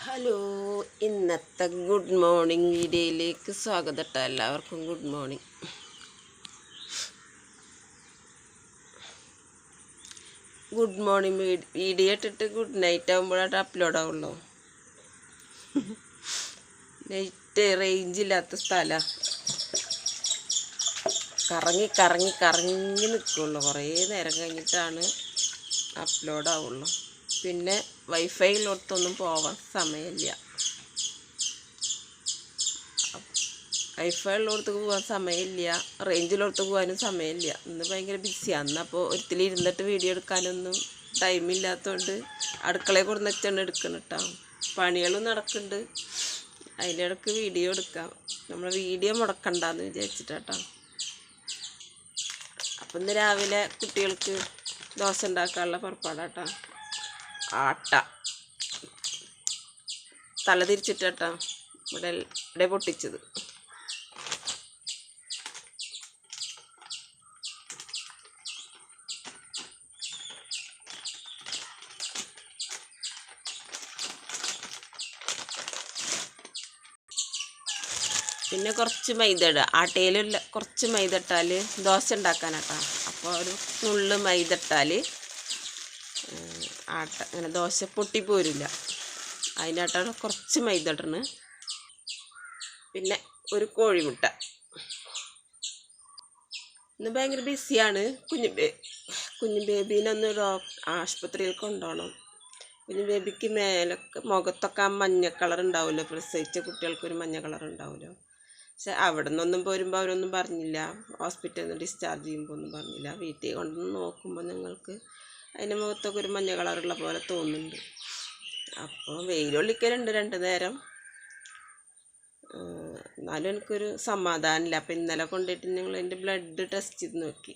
Hello, ഇന്നത്തെ good morning വീഡിയോയിലേക്ക് സ്വാഗതം കേട്ടോ. എല്ലാവർക്കും good morning. Good morning video ഇട്ടിട്ട് ഗുഡ് നൈറ്റ് ആകുമ്പോഴായിട്ട് അപ്ലോഡ് ആവുള്ളൂ. നൈറ്റ് റേഞ്ച് ഇല്ലാത്ത സ്ഥലമാണ്. കറങ്ങി കറങ്ങി കറങ്ങി നിൽക്കുള്ളൂ. കുറേ നേരം കഴിഞ്ഞിട്ടാണ് അപ്ലോഡ് ആവുള്ളൂ. പിന്നെ വൈഫൈയിലോടത്തൊന്നും പോവാൻ സമയമില്ല. വൈഫൈയിലോടത്ത് പോകാൻ സമയമില്ല, റേഞ്ചിലോടത്ത് പോകാനും സമയമില്ല. ഇന്ന് ഭയങ്കര ബിസിയാണ്. അപ്പോൾ ഒരിക്കലും ഇരുന്നിട്ട് വീഡിയോ എടുക്കാനൊന്നും ടൈമില്ലാത്തതുകൊണ്ട് അടുക്കളയിൽ കൊടുന്ന് വെച്ചാണ് എടുക്കണം കേട്ടോ. പണികളും നടക്കുന്നുണ്ട്, അതിലിടക്ക് വീഡിയോ എടുക്കാം. നമ്മൾ വീഡിയോ മുടക്കണ്ടെന്ന് വിചാരിച്ചിട്ടാട്ടോ. അപ്പം ഇന്ന് രാവിലെ കുട്ടികൾക്ക് ദോശ ഉണ്ടാക്കാനുള്ള പുറപ്പാടാട്ടോ. ആട്ട തല തിരിച്ചിട്ടാ ഇവിടെ പൊട്ടിച്ചത്. പിന്നെ കുറച്ച് മൈദ ഇടുക. ആട്ടയിലുള്ള കുറച്ച് മൈദ ഇട്ടാൽ ദോശ ഉണ്ടാക്കാനാട്ടോ. അപ്പോൾ ഒരു നുള്ള് മൈദ ഇട്ടാൽ ആട്ട അങ്ങനെ ദോശ പൊട്ടിപ്പോരില്ല. അതിനായിട്ടാണ് കുറച്ച് മൈദ ഇടണ്. പിന്നെ ഒരു കോഴിമുട്ട. ഇന്ന് ഭയങ്കര ബിസിയാണ്. കുഞ്ഞു ബേബീനൊന്ന് ആശുപത്രിയിൽ കൊണ്ടുപോകണം. കുഞ്ഞു ബേബിക്ക് മേലൊക്കെ മുഖത്തൊക്കെ മഞ്ഞ കളർ ഉണ്ടാവുമല്ലോ, പ്രസവിച്ച കുട്ടികൾക്കൊരു മഞ്ഞ കളർ ഉണ്ടാവുമല്ലോ. പക്ഷെ അവിടെ നിന്നൊന്നും പോരുമ്പോൾ അവരൊന്നും പറഞ്ഞില്ല. ഹോസ്പിറ്റലിൽ നിന്ന് ഡിസ്ചാർജ് ചെയ്യുമ്പോൾ ഒന്നും പറഞ്ഞില്ല. വീട്ടിൽ കൊണ്ടുവന്ന് നോക്കുമ്പോൾ നിങ്ങൾക്ക് അതിൻ്റെ മുഖത്തൊക്കെ ഒരു മഞ്ഞ കളറുള്ള പോലെ തോന്നുന്നുണ്ട്. അപ്പോൾ വെയിലൊള്ളിക്കലുണ്ട് 2 നേരം. എന്നാലും എനിക്കൊരു സമാധാനമില്ല. അപ്പോൾ ഇന്നലെ കൊണ്ടുപോയിട്ട് ഞങ്ങൾ അതിൻ്റെ ബ്ലഡ് ടെസ്റ്റ് ചെയ്ത് നോക്കി.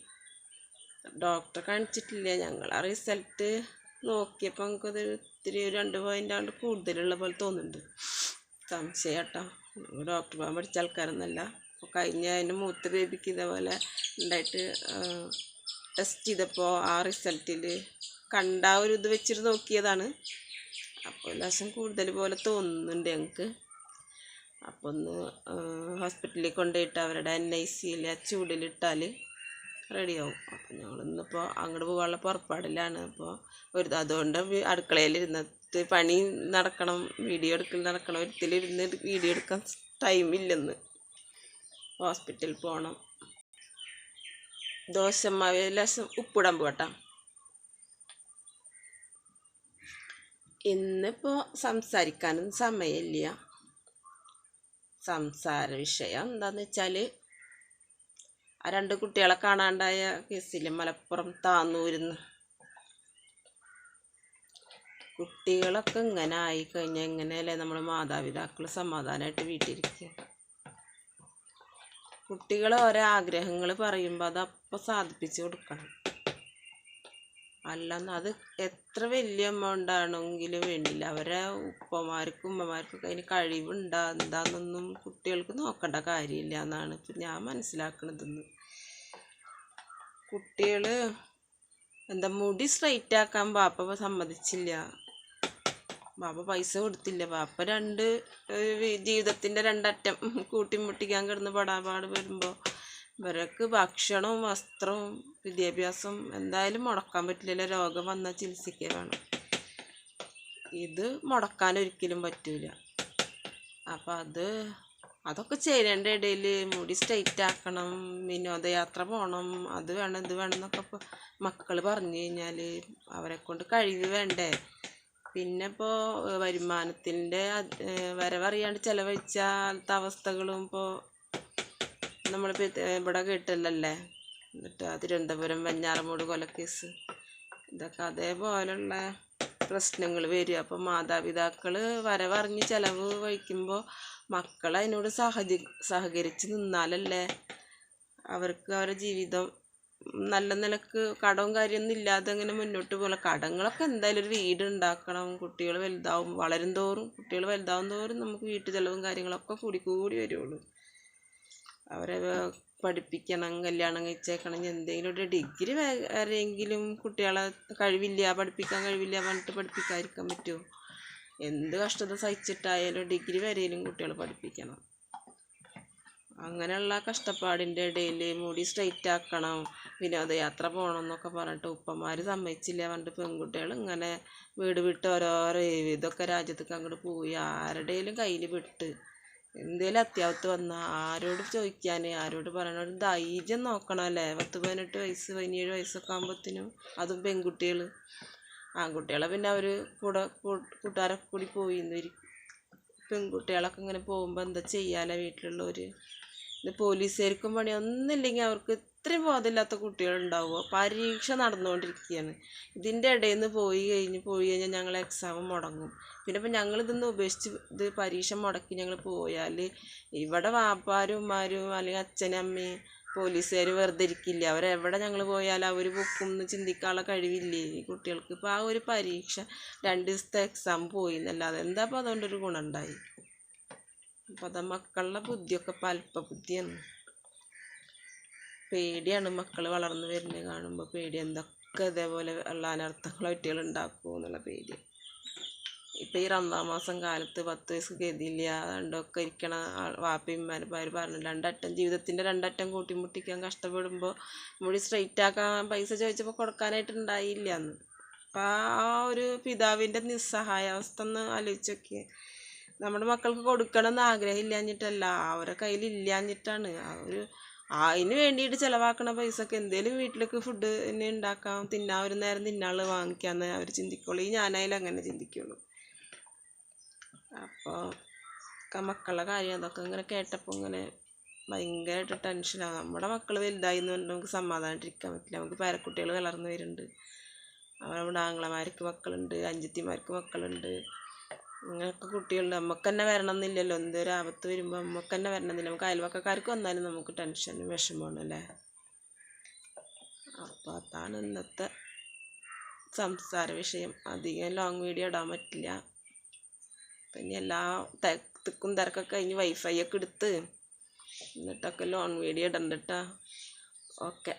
ഡോക്ടറെ കാണിച്ചിട്ടില്ല. ഞങ്ങൾ ആ റിസൾട്ട് നോക്കിയപ്പോൾ നമുക്കത് ഇത്തിരി 2 പോയിൻ്റ് കൂടുതലുള്ള പോലെ തോന്നുന്നുണ്ട്. സംശയം കേട്ടോ. ഡോക്ടർ പോകാൻ പഠിച്ച ആൾക്കാരൊന്നുമല്ല. അപ്പോൾ കഴിഞ്ഞ അതിൻ്റെ മൂത്ത ബേബിക്ക് ഇതേപോലെ ഉണ്ടായിട്ട് ടെസ്റ്റ് ചെയ്തപ്പോൾ ആ റിസൾട്ടിൽ കണ്ട ഒരു ഇത് വെച്ചിട്ട് നോക്കിയതാണ്. അപ്പോൾ ലേശം കൂടുതൽ പോലെ തോന്നുന്നുണ്ട് ഞങ്ങൾക്ക്. അപ്പോൾ ഒന്ന് ഹോസ്പിറ്റലിൽ കൊണ്ടുപോയിട്ട് അവരുടെ NICയിൽ ആ ചൂടിലിട്ടാൽ റെഡിയാവും. അപ്പോൾ ഞങ്ങളിന്നിപ്പോൾ അങ്ങോട്ട് പോകാനുള്ള പുറപ്പാടിലാണ്. അപ്പോൾ അതുകൊണ്ട് അടുക്കളയിലിരുന്നിട്ട് പണി നടക്കണം, വീഡിയോ എടുക്കൽ നടക്കണം. ഒരിക്കലിരുന്ന് വീഡിയോ എടുക്കാൻ ടൈമില്ലെന്ന്. ഹോസ്പിറ്റലിൽ പോകണം. ദോശമാവ് ലേശം ഉപ്പിടാൻ പോകട്ടോ. ഇന്നിപ്പോൾ സംസാരിക്കാനൊന്നും സമയമില്ല. സംസാര വിഷയം എന്താണെന്ന് വെച്ചാൽ ആ 2 കുട്ടികളെ കാണാണ്ടായ കേസിൽ മലപ്പുറം താന്നൂരിന്ന് കുട്ടികളൊക്കെ ഇങ്ങനെ ആയിക്കഴിഞ്ഞാൽ എങ്ങനെയല്ലേ നമ്മൾ മാതാപിതാക്കൾ സമാധാനമായിട്ട് വീട്ടിലിരിക്കുക. കുട്ടികൾ ഓരോ ആഗ്രഹങ്ങൾ പറയുമ്പോൾ അതപ്പോൾ സാധിപ്പിച്ച് കൊടുക്കണം. അല്ലെന്ന് അത് എത്ര വലിയ എമൗണ്ട് ആണെങ്കിലും വേണ്ടില്ല. അവരെ ഉപ്പമാർക്കും ഉമ്മമാർക്കൊക്കെ അതിന് കഴിവുണ്ടാ എന്താണെന്നൊന്നും കുട്ടികൾക്ക് നോക്കേണ്ട കാര്യമില്ല എന്നാണ് ഇപ്പം ഞാൻ മനസ്സിലാക്കണതെന്ന്. കുട്ടികൾ മുടി സ്ട്രൈറ്റ് ആക്കാൻ ബാപ്പ സമ്മതിച്ചില്ല. ബാപ്പ പൈസ കൊടുത്തില്ല. ബാപ്പ ജീവിതത്തിൻ്റെ 2 അറ്റം കൂട്ടിമുട്ടിക്കാൻ കിടന്ന് പടാപാട് വരുമ്പോൾ ഇവർക്ക് ഭക്ഷണവും വസ്ത്രവും വിദ്യാഭ്യാസം എന്തായാലും മുടക്കാൻ പറ്റില്ലല്ലോ. രോഗം വന്നാൽ ചികിത്സിക്കുക വേണം. ഇത് മുടക്കാൻ ഒരിക്കലും പറ്റില്ല. അപ്പം അതൊക്കെ ചെയ്യേണ്ട ഇടയിൽ മുടി സ്ട്രെയിറ്റ് ആക്കണം, വിനോദയാത്ര പോകണം, അത് വേണം ഇത് വേണം എന്നൊക്കെ ഇപ്പോൾ മക്കൾ പറഞ്ഞു കഴിഞ്ഞാൽ അവരെ കൊണ്ട് കഴിവ് വേണ്ടേ. പിന്നെ ഇപ്പോൾ വരുമാനത്തിൻ്റെ വരവറിയാണ്ട് ചിലവഴിച്ച അവസ്ഥകളും ഇപ്പോൾ നമ്മളിപ്പോൾ ഇവിടെ കേട്ടില്ലല്ലേ. എന്നിട്ട് തിരുവനന്തപുരം വെഞ്ഞാറമൂട് കൊലക്കേസ് ഇതൊക്കെ അതേപോലുള്ള പ്രശ്നങ്ങൾ വരും. അപ്പോൾ മാതാപിതാക്കൾ വരവറിഞ്ഞ് ചിലവ് വഹിക്കുമ്പോൾ മക്കൾ അതിനോട് സഹകരിച്ച് നിന്നാലല്ലേ അവർക്ക് അവരുടെ ജീവിതം നല്ല നിലക്ക് കടവും കാര്യമൊന്നും ഇല്ലാതെ അങ്ങനെ മുന്നോട്ട് പോകണം. കടങ്ങളൊക്കെ എന്തായാലും ഒരു വീട് ഉണ്ടാക്കണം. കുട്ടികൾ വളരും തോറും നമുക്ക് വീട്ടു ചിലവും കാര്യങ്ങളൊക്കെ കൂടി വരുള്ളൂ. അവരെ പഠിപ്പിക്കണം, കല്യാണം കഴിച്ചേക്കണം, എന്തെങ്കിലും ഒരു ഡിഗ്രി വരെയെങ്കിലും കുട്ടികളെ പഠിപ്പിക്കാൻ കഴിവില്ല പറഞ്ഞിട്ട് പഠിപ്പിക്കാതിരിക്കാൻ പറ്റുമോ? എന്ത് കഷ്ടത സഹിച്ചിട്ടായാലും ഡിഗ്രി വരെയും കുട്ടികൾ പഠിപ്പിക്കണം. അങ്ങനെയുള്ള കഷ്ടപ്പാടിൻ്റെ ഇടയിൽ മുടി സ്ട്രെയിറ്റ് ആക്കണം, വിനോദയാത്ര പോകണം എന്നൊക്കെ പറഞ്ഞിട്ട് ഉപ്പമാർ സമ്മതിച്ചില്ല. പണ്ട് പെൺകുട്ടികൾ ഇങ്ങനെ വീട് വിട്ട് ഓരോരോ ഇതൊക്കെ രാജ്യത്തേക്ക് അങ്ങോട്ട് പോയി ആരുടെയും കയ്യിൽ വിട്ട് എന്തേലും അത്യാവശ്യം വന്നാൽ ആരോട് ചോദിക്കാൻ, ആരോട് പറയണ ഒരു ധൈര്യം നോക്കണമല്ലേ. 10-18 വയസ്സ് 17 വയസ്സൊക്കെ ആകുമ്പോഴത്തേനും, അതും പെൺകുട്ടികൾ. ആൺകുട്ടികളെ പിന്നെ അവർ കൂട്ടുകാരൊക്കെ കൂടി പോയി എന്നിരിക്കും. പെൺകുട്ടികളൊക്കെ ഇങ്ങനെ പോകുമ്പോൾ എന്താ ചെയ്യാല വീട്ടിലുള്ളവർ. ഇത് പോലീസുകാർക്കും പണി ഒന്നുമില്ലെങ്കിൽ അവർക്ക് ഇത്രയും ബോധമില്ലാത്ത കുട്ടികളുണ്ടാവുമോ? പരീക്ഷ നടന്നുകൊണ്ടിരിക്കുകയാണ്, ഇതിൻ്റെ ഇടയിൽ നിന്ന് പോയി കഴിഞ്ഞാൽ ഞങ്ങൾ എക്സാം മുടങ്ങും. പിന്നെ ഇപ്പം ഞങ്ങളിതൊന്ന് ഉപേക്ഷിച്ച് ഇത് പരീക്ഷ മുടക്കി ഞങ്ങൾ പോയാൽ ഇവിടെ വാപ്പാരും ഉമ്മാരും അല്ലെങ്കിൽ അച്ഛനും അമ്മയും പോലീസുകാർ വെറുതെ ഇരിക്കില്ല. അവരെവിടെ ഞങ്ങൾ പോയാലും അവർ പൊക്കും എന്ന് ചിന്തിക്കാനുള്ള കഴിവില്ലേ ഈ കുട്ടികൾക്ക്. ഇപ്പോൾ ആ ഒരു പരീക്ഷ 2 ദിവസത്തെ എക്സാം പോയി എന്നല്ലാതെ എന്താ അപ്പോൾ അതുകൊണ്ടൊരു ഗുണമുണ്ടായി? അപ്പം അത് മക്കളുടെ ബുദ്ധിയൊക്കെ ഇപ്പം അല്പബുദ്ധിയാണ്. പേടിയാണ് മക്കൾ വളർന്നു വരുന്നത് കാണുമ്പോൾ. പേടി എന്തൊക്കെ ഇതേപോലെ ഉള്ള അനർത്ഥങ്ങൾ കുട്ടികൾ ഉണ്ടാക്കുമോ എന്നുള്ള പേടി. ഇപ്പം ഈ റമദാൻ മാസം കാലത്ത് 10 വയസ്സ് ഗതിയില്ല അതുകൊണ്ടൊക്കെ ഇരിക്കണ വാപ്പയന്മാർ പറഞ്ഞു ജീവിതത്തിൻ്റെ 2 അറ്റം കൂട്ടിമുട്ടിക്കാൻ കഷ്ടപ്പെടുമ്പോൾ മുടി സ്ട്രെയിറ്റ് ആക്കാൻ പൈസ ചോദിച്ചപ്പോൾ കൊടുക്കാനായിട്ടുണ്ടായില്ല എന്ന്. അപ്പം ആ ഒരു പിതാവിൻ്റെ നിസ്സഹായാവസ്ഥ ഒന്ന് ആലോചിച്ച് നോക്കിയേ. നമ്മുടെ മക്കൾക്ക് കൊടുക്കണമെന്ന് ആഗ്രഹമില്ലാഞ്ഞിട്ടല്ല, അവരെ കയ്യിൽ ഇല്ലാഞ്ഞിട്ടാണ്. അതിന് വേണ്ടിയിട്ട് ചിലവാക്കണ പൈസക്ക് എന്തേലും വീട്ടിലേക്ക് ഫുഡ് തന്നെ ഉണ്ടാക്കാം, ഒരു നേരം തിന്നാൾ വാങ്ങിക്കാമെന്ന് അവർ ചിന്തിക്കുള്ളൂ. ഞാനായാലും അങ്ങനെ ചിന്തിക്കുള്ളൂ. അപ്പോൾ മക്കളുടെ കാര്യം അതൊക്കെ ഇങ്ങനെ കേട്ടപ്പോൾ ഇങ്ങനെ ഭയങ്കരമായിട്ട് ടെൻഷനാണ്. നമ്മുടെ മക്കൾ വലുതായി എന്ന് പറഞ്ഞാൽ നമുക്ക് സമാധാനമായിട്ടിരിക്കാൻ പറ്റില്ല. നമുക്ക് പേരക്കുട്ടികൾ വളർന്നു വരുന്നുണ്ട്, അവരുടെ ആങ്ങളമാർക്ക് മക്കളുണ്ട്, അഞ്ചത്തിമാർക്ക് മക്കളുണ്ട്, അങ്ങനെയൊക്കെ കുട്ടികളുണ്ട്. നമുക്ക് തന്നെ വരണം എന്നില്ലല്ലോ. എന്തൊരു ആപത്ത് വരുമ്പോൾ നമുക്ക് തന്നെ വരണം എന്നില്ല. നമുക്ക് അയൽവക്കക്കാർക്ക് വന്നാലും നമുക്ക് ടെൻഷനും വിഷമമാണ് അല്ലേ. അപ്പോൾ അതാണ് ഇന്നത്തെ സംസാര വിഷയം. അധികം ലോങ് വീഡിയോ ഇടാൻ പറ്റില്ല. പിന്നെ എല്ലാ തിക്കും തിരക്കൊക്കെ കഴിഞ്ഞ് വൈഫൈ ഒക്കെ എടുത്ത് എന്നിട്ടൊക്കെ ലോങ് വീഡിയോ ഇടണ്ട കേട്ടോ. ഓക്കെ.